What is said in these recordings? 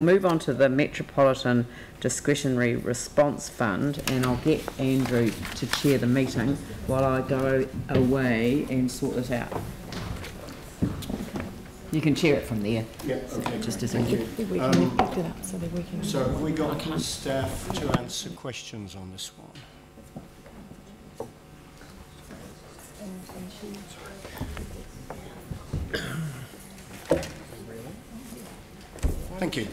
Move on to the Metropolitan Discretionary Response Fund, and I'll get Andrew to chair the meeting while I go away and sort this out. You can chair it from there. Yeah, okay. Just as easy. So have we got staff to answer questions on this one? Thank you.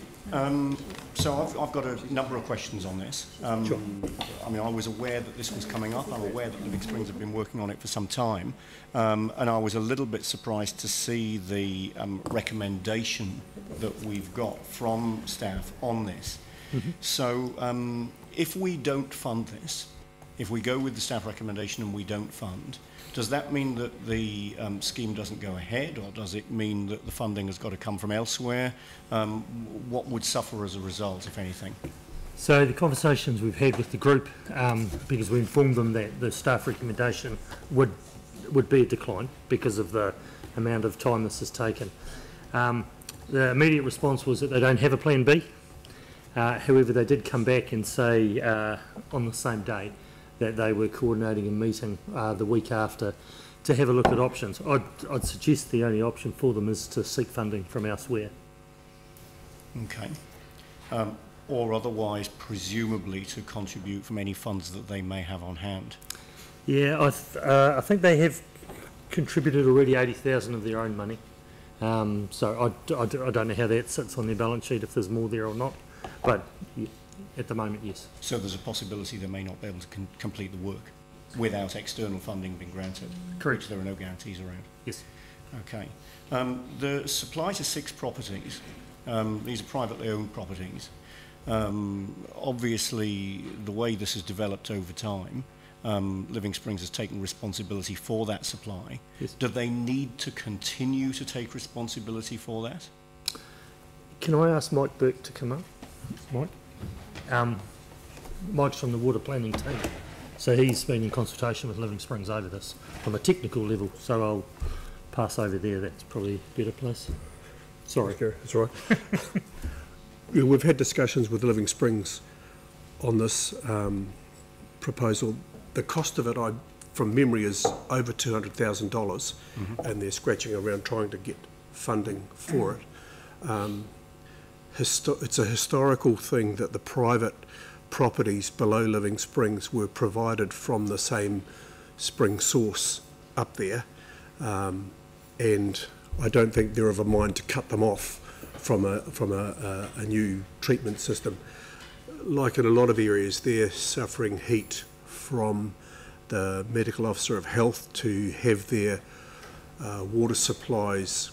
So I've got a number of questions on this. Sure. I mean, I was aware that this was coming up. I'm aware that Living Springs have been working on it for some time. And I was a little bit surprised to see the recommendation that we've got from staff on this. Mm-hmm. So if we don't fund this, if we go with the staff recommendation and we don't fund, does that mean that the scheme doesn't go ahead, or does it mean that the funding has got to come from elsewhere? What would suffer as a result, if anything? So the conversations we've had with the group, because we informed them that the staff recommendation would be a decline because of the amount of time this has taken. The immediate response was that they don't have a plan B. However, they did come back and say on the same day that they were coordinating a meeting the week after to have a look at options. I'd suggest the only option for them is to seek funding from elsewhere. Okay. Or otherwise, presumably, to contribute from any funds that they may have on hand. Yeah, I think they have contributed already 80,000 of their own money. So I don't know how that sits on their balance sheet, if there's more there or not. But yeah, at the moment, yes. So there's a possibility they may not be able to complete the work without external funding being granted. Correct. Which there are no guarantees around. Yes. Okay. The supply to 6 properties, these are privately owned properties. Obviously, the way this has developed over time, Living Springs has taken responsibility for that supply. Yes. Do they need to continue to take responsibility for that? Can I ask Mike Burke to come up? Mike? Mike's from the water planning team, so he's been in consultation with Living Springs over this from a technical level, so I'll pass over there. That's probably a better place. Sorry. Gary, that's all right. Yeah, we've had discussions with Living Springs on this proposal. The cost of it, from memory, is over $200,000, mm-hmm. and they're scratching around trying to get funding for it. It's a historical thing that the private properties below Living Springs were provided from the same spring source up there, and I don't think they're of a mind to cut them off from a new treatment system. Like in a lot of areas, they're suffering heat from the Medical Officer of Health to have their water supplies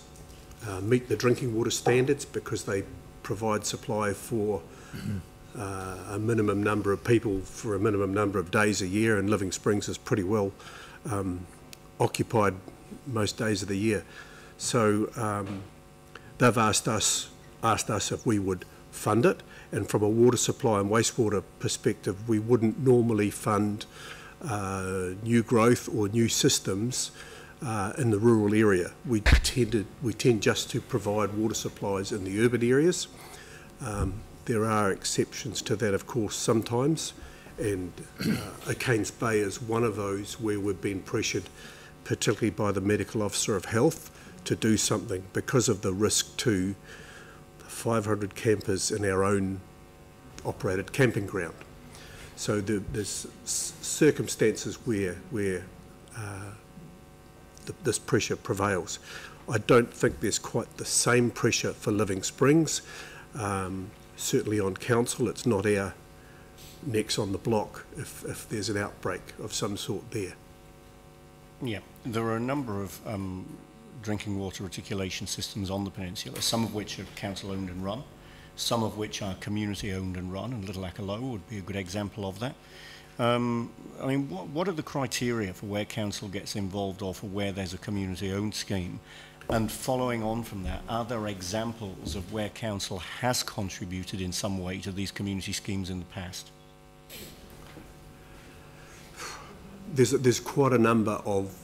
meet the drinking water standards, because they provide supply for a minimum number of people for a minimum number of days a year, and Living Springs is pretty well occupied most days of the year. So they've asked us if we would fund it, and from a water supply and wastewater perspective, we wouldn't normally fund new growth or new systems in the rural area. We tend just to provide water supplies in the urban areas. There are exceptions to that, of course, sometimes, and O'Kane's Bay is one of those where we've been pressured, particularly by the Medical Officer of Health, to do something because of the risk to 500 campers in our own operated camping ground. So there's circumstances where this pressure prevails. I don't think there's quite the same pressure for Living Springs. Certainly on council, it's not our necks on the block if there's an outbreak of some sort there. Yeah, there are a number of drinking water reticulation systems on the peninsula, some of which are council owned and run, some of which are community owned and run, and Little Akaloa would be a good example of that. I mean, what are the criteria for where council gets involved, or for where there's a community-owned scheme? And following on from that, are there examples of where council has contributed in some way to these community schemes in the past? There's quite a number of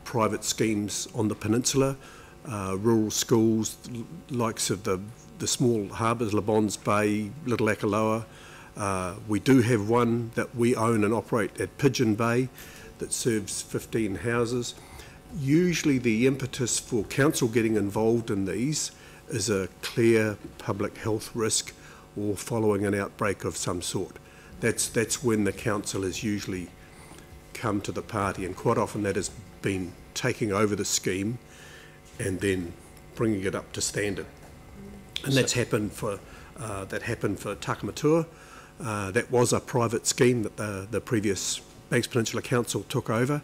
private schemes on the peninsula, rural schools, likes of the the small harbours, Le Bons Bay, Little Akaloa. We do have one that we own and operate at Pigeon Bay that serves 15 houses. Usually the impetus for council getting involved in these is a clear public health risk or following an outbreak of some sort. That's when the council has usually come to the party, and quite often that has been taking over the scheme and then bringing it up to standard. And that's happened for Takamatua. That was a private scheme that the previous Banks Peninsula Council took over.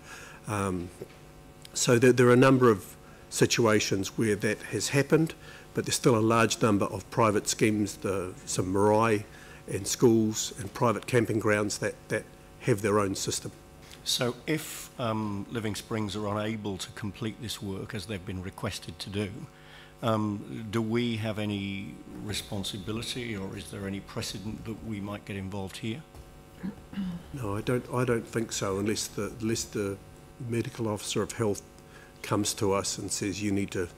So there are a number of situations where that has happened, but there's still a large number of private schemes, some marae and schools and private camping grounds that have their own system. So if Living Springs are unable to complete this work as they've been requested to do we have any responsibility, or is there any precedent that we might get involved here? No, I don't think so, unless the medical officer of health comes to us and says you need to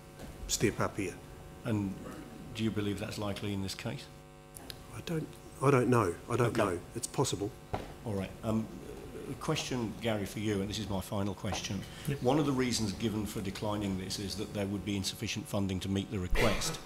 step up here. And do you believe that's likely in this case? I don't know. I don't know. It's possible. All right. A question, Gary, for you, and this is my final question. Yep. One of the reasons given for declining this is that there would be insufficient funding to meet the request.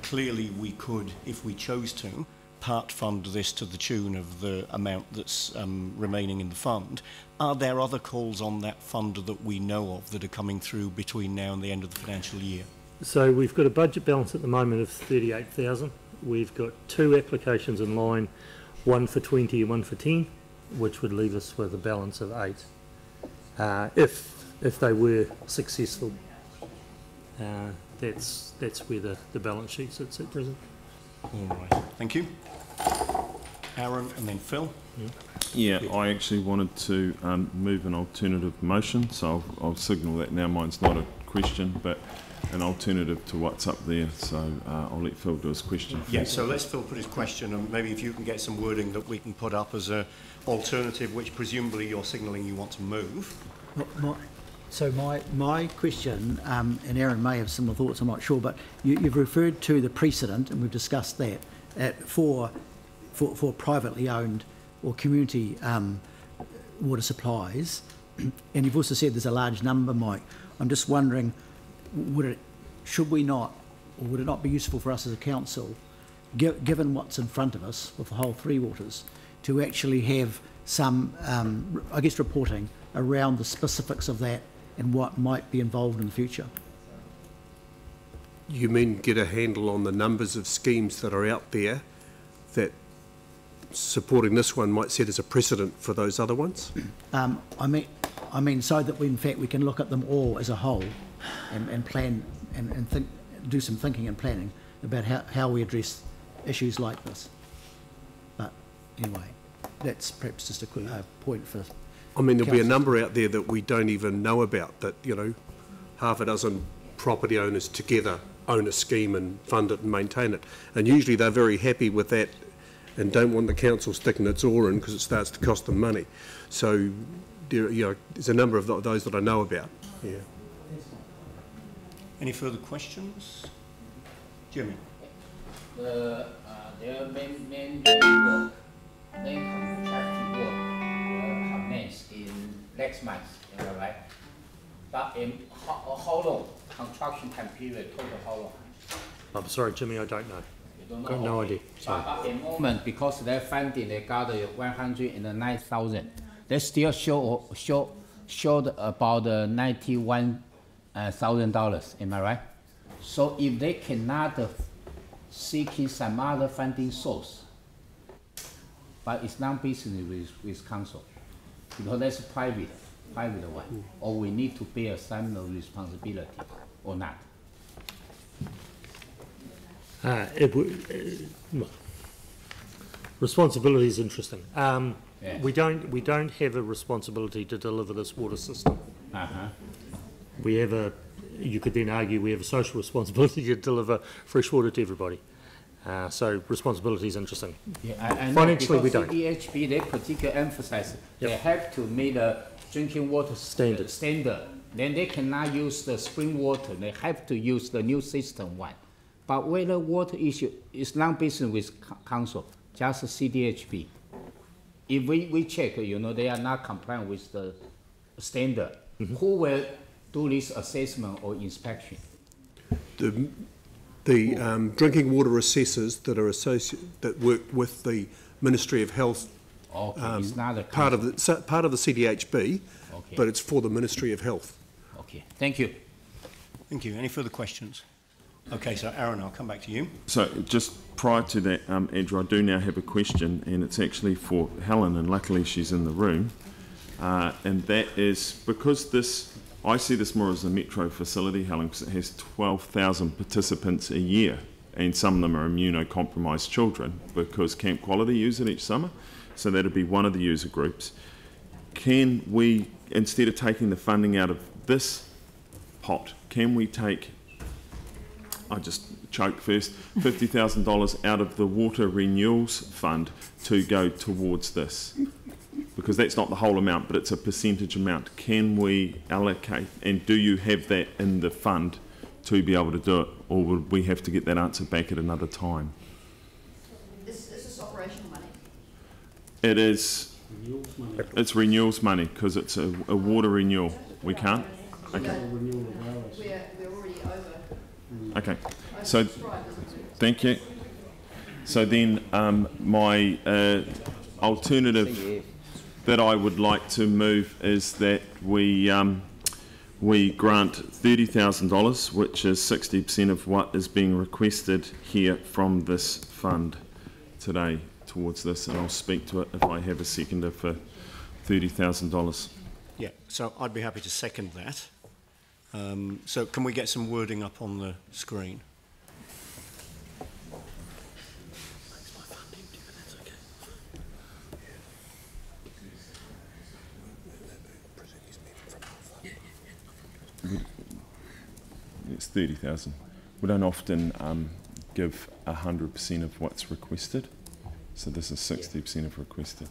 Clearly, we could, if we chose to, part fund this to the tune of the amount that's remaining in the fund. Are there other calls on that fund that we know of that are coming through between now and the end of the financial year? So we've got a budget balance at the moment of 38,000. We've got 2 applications in line, one for 20 and one for 10, which would leave us with a balance of 8. If they were successful, that's where the balance sheet sits at present. All right. Thank you. Aaron and then Phil. Yeah, I actually wanted to move an alternative motion, so I'll signal that now. Mine's not a question, but an alternative to what's up there, so I'll let Phil do his question. Yeah, so let's Phil put his question, and maybe if you can get some wording that we can put up as an alternative, which presumably you're signalling you want to move. So my question, and Aaron may have similar thoughts, I'm not sure, but you've referred to the precedent, and we've discussed that, for privately owned or community water supplies, and you've also said there's a large number, Mike. I'm just wondering, would it not be useful for us as a council, given what's in front of us with the whole Three Waters, to actually have some, I guess, reporting around the specifics of that and what might be involved in the future? You mean get a handle on the numbers of schemes that are out there that supporting this one might set as a precedent for those other ones? I mean, so that we can look at them all as a whole and plan and think, do some thinking and planning about how we address issues like this. But anyway, that's perhaps just a quick point for. I mean, there'll be a number out there that we don't even know about, that, you know, half a dozen property owners together own a scheme and fund it and maintain it. And usually they're very happy with that and don't want the council sticking its oar in because it starts to cost them money. So, there's a number of those that I know about. Yeah. Any further questions? Jimmy? Their main work, main contracting work will commence in next month, right? But in how long construction time period, total how long? I'm sorry, Jimmy, I don't know. You don't know? Got no idea. But at the moment, because their funding, they got 109,000. They still short about $91,000. Am I right? So if they cannot seek some other funding source, but it's not business with council, because that's private one, or we need to bear some responsibility or not. Responsibility is interesting. Yes. We don't have a responsibility to deliver this water system. We have you could then argue we have a social responsibility to deliver fresh water to everybody. So responsibility is interesting. Yeah, I Financially, we don't. EHB, they particularly emphasize they have to meet a drinking water standard. Then they cannot use the spring water. They have to use the new system one. But whether water issue is non-business with council, just CDHP. If we check, they are not compliant with the standard, who will do this assessment or inspection? The drinking water assessors that are that work with the Ministry of Health. Okay, it's not a part of the CDHB, okay. But it's for the Ministry of Health. Okay, thank you. Thank you. Any further questions? Okay, so Aaron, I'll come back to you. So just prior to that, Andrew, I do now have a question, and it's actually for Helen, and luckily she's in the room. And that is, because I see this more as a metro facility, Helen, because it has 12,000 participants a year, and some of them are immunocompromised children, because Camp Quality use it each summer, so that'd be one of the user groups. Can we, instead of taking the funding out of this pot, can we take, I just choked first, $50,000 out of the water renewals fund to go towards this? Because that's not the whole amount, but it's a percentage amount. Can we allocate, and do you have that in the fund to be able to do it, or would we have to get that answer back at another time? Is this operational money? It is. It's renewals money, because it's a water renewal. We can't? Okay. We're already over. Okay. So, thank you. So then, my alternative that I would like to move is that we grant $30,000, which is 60% of what is being requested here from this fund today towards this, and I'll speak to it if I have a seconder for $30,000. Yeah, so I'd be happy to second that. So can we get some wording up on the screen? It's 30,000. We don't often give 100% of what's requested, so this is 60% of requested.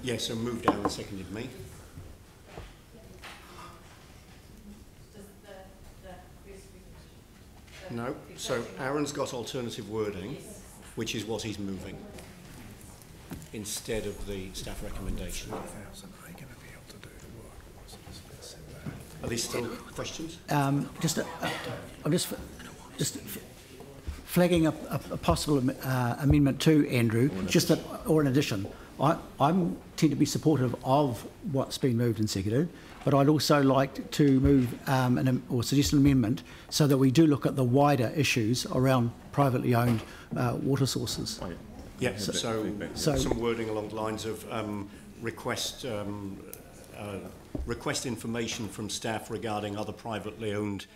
Yeah, so moved Aaron, seconded me. No, so Aaron's got alternative wording, which is what he's moving, instead of the staff recommendation. Are these still questions? I'm just flagging a possible amendment to Andrew, just that, or in addition, I tend to be supportive of what's been moved and seconded, but I'd also like to move or suggest an amendment so that we do look at the wider issues around privately owned water sources. Oh, yeah, so some wording along the lines of request information from staff regarding other privately owned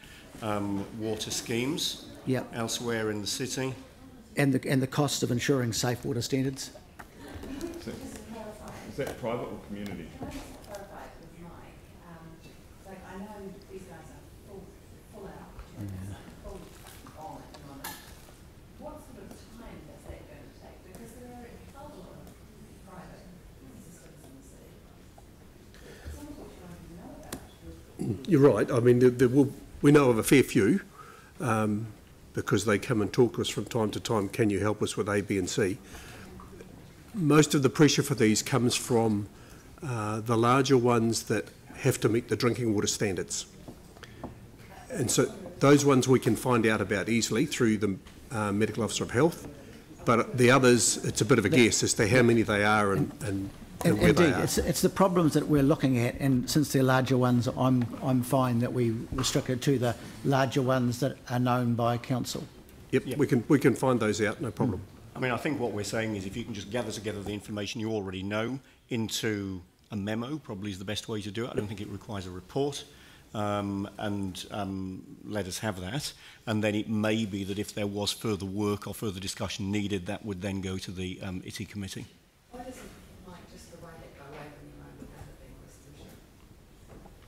water schemes elsewhere in the city. And the cost of ensuring safe water standards. Is that private or community? I know these guys are full out, full on at the moment. What sort of time is that going to take? Because there are a couple of private systems in the city. Some of which I don't even know about. You're right. I mean, we know of a fair few because they come and talk to us from time to time. Can you help us with A, B and C? Most of the pressure for these comes from the larger ones that have to meet the drinking water standards. And so those ones we can find out about easily through the Medical Officer of Health, but the others, it's a bit of a guess as to how many they are and where indeed, they are. It's the problems that we're looking at, and since they're larger ones, I'm fine that we restrict it to the larger ones that are known by council. Yep. We can find those out, no problem. I mean, I think what we're saying is if you can just gather together the information you already know into a memo, probably is the best way to do it. I don't think it requires a report, and let us have that. And then it may be that if there was further work or further discussion needed, that would then go to the ITI committee. Why doesn't Mike just provide it by way of an email without it being a resolution?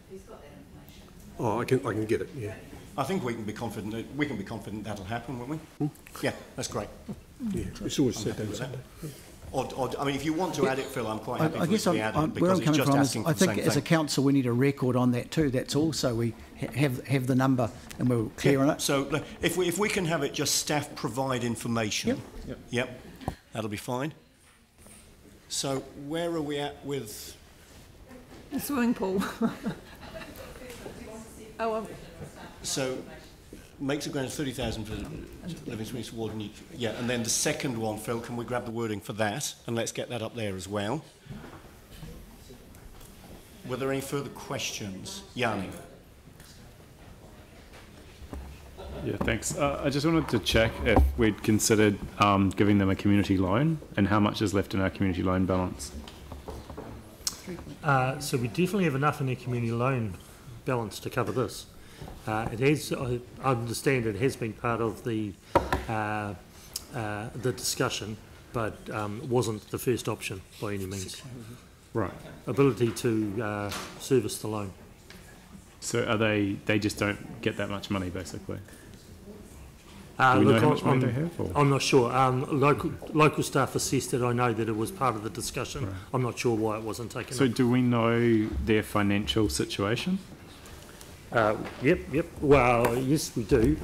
If he's got that information. Oh, I can get it, yeah. I think we can be confident that'll happen, won't we? Yeah, that's great. Yeah, it's always said that. I mean, if you want to add it, Phil, I'm quite happy I for it guess to be added, where because I'm it's coming just from is, asking for I the think same as a thing. council we need a record on that too. That's also we have the number and we're clear on it. So look, if we can have it just staff provide information. Yep. Yep. That'll be fine. So where are we at with? The swimming pool. Oh, So makes a grant of 30,000 for living space warden. Yeah, and then the second one, Phil, can we grab the wording for that, and let's get that up there as well. Were there any further questions, Yanni? Yeah, thanks. I just wanted to check if we'd considered giving them a community loan and how much is left in our community loan balance. So we definitely have enough in our community loan balance to cover this. It has, I understand it has been part of the discussion, but wasn't the first option by any means. Right. Ability to service the loan. So are they just don't get that much money basically? Do we Look, know how much money they have? Or? I'm not sure. Local staff assessed it. I know that it was part of the discussion. Right. I'm not sure why it wasn't taken So up. do we know their financial situation? Yep. Well, yes, we do.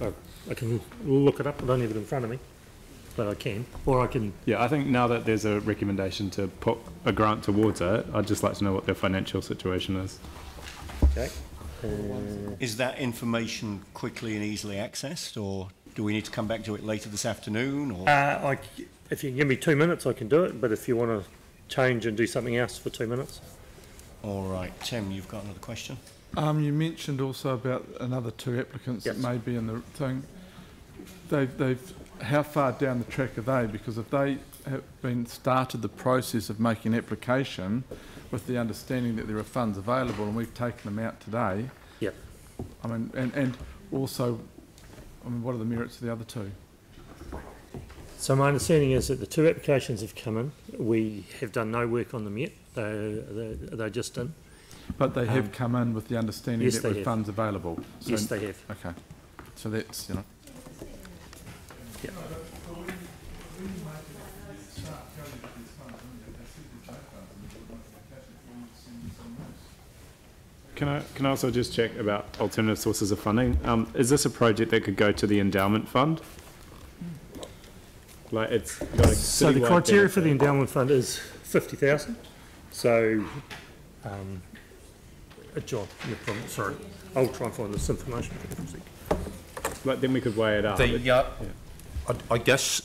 I can look it up. I don't have it in front of me, but I can. Or I can... Yeah, I think now that there's a recommendation to put a grant towards it, I'd just like to know what their financial situation is. Okay. Is that information quickly and easily accessed, or do we need to come back to it later this afternoon? Or? If you give me 2 minutes, I can do it, but if you want to change and do something else for 2 minutes. All right, Tim, you've got another question? You mentioned also about another 2 applicants Yes. that may be in the thing. They've how far down the track are they? Because if they have started the process of making an application with the understanding that there are funds available and we've taken them out today, Yep. I mean, and also, I mean, what are the merits of the other 2? So my understanding is that the 2 applications have come in. We have done no work on them yet. They're just in. But they have come in with the understanding yes, that they there are have. funds available. So, Yes, they have. Okay. So that's, you know. Yep. Can I also just check about alternative sources of funding? Is this a project that could go to the endowment fund? Like it's got a So the citywide criteria benefit. for the endowment fund is 50,000. So, John, no problem. Sorry, I'll try and find this information. Like then we could weigh it up. I guess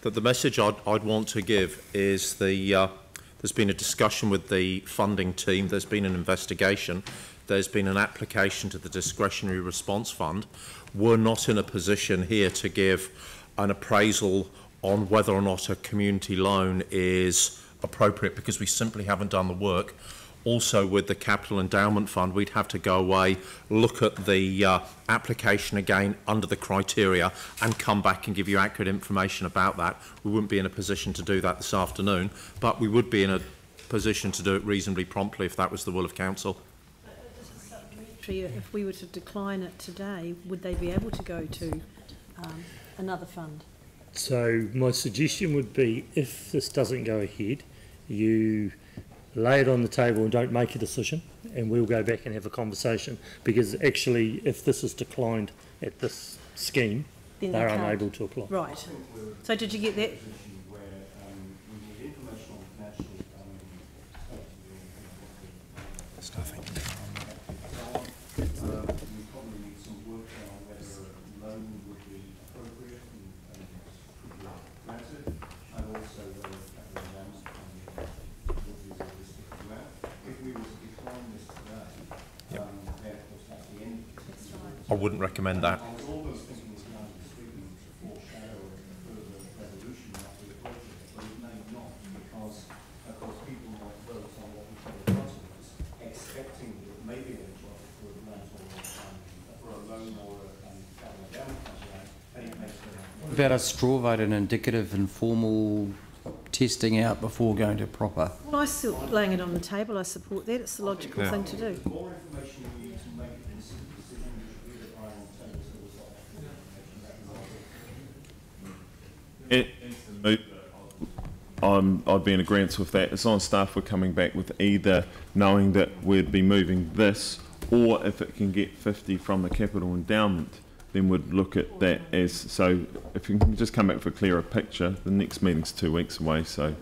that the message I'd want to give is there's been a discussion with the funding team, there's been an investigation, there's been an application to the Discretionary Response Fund. We're not in a position here to give an appraisal on whether or not a community loan is appropriate because we simply haven't done the work. Also with the Capital Endowment Fund, we'd have to go away, look at the application again under the criteria and come back and give you accurate information about that. We wouldn't be in a position to do that this afternoon, but we would be in a position to do it reasonably promptly if that was the will of Council. if we were to decline it today, would they be able to go to another fund? So my suggestion would be, if this doesn't go ahead, you lay it on the table and don't make a decision, and we'll go back and have a conversation, because actually if this is declined at this scheme, Then they're they can't. unable to apply. Right. So did you get that? I wouldn't recommend that. About a straw vote, an indicative, informal testing out before going to proper? Well, I still laying it on the table. I support that. It's the logical thing to do. I'd be in agreement with that. As long as staff were coming back with either knowing that we'd be moving this, or if it can get 50 from the capital endowment, then we'd look at that as, so if you can just come back for a clearer picture, the next meeting's 2 weeks away, so.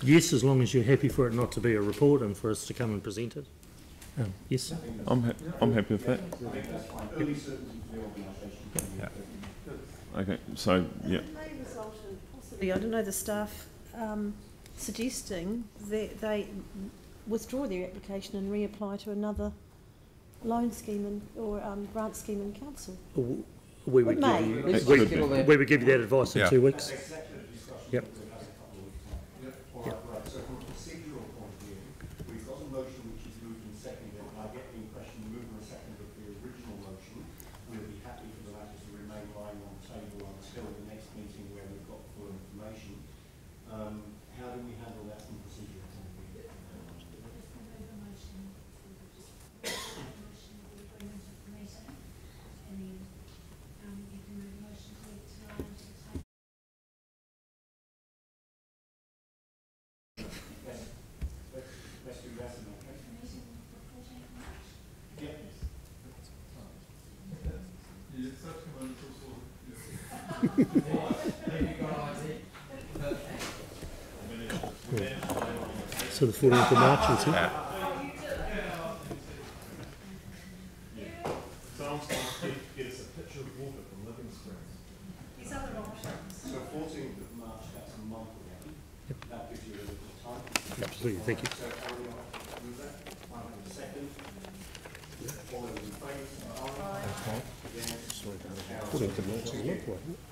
Yes, as long as you're happy for it not to be a report and for us to come and present it. Yes. I'm happy with that. Okay, so, yeah. It may result in possibly, I don't know, the staff suggesting that they withdraw their application and reapply to another loan scheme or grant scheme in council. We would give you that advice in 2 weeks. Yep. So from a procedural point of view, we've got a motion which is moved and seconded, and I get the impression the mover and seconder of the original motion will be happy for the matter to remain lying on the table until the next meeting where we've got full information. How do we handle that from a procedural point of view? So the 14th of March is it? These other options. So 14th of March, that's a month away. Yep. That gives you a little bit of time. Absolutely, thank you. So are we on to move that? I have a second. All those in favour? Aye. Against? 14th of March is a month away.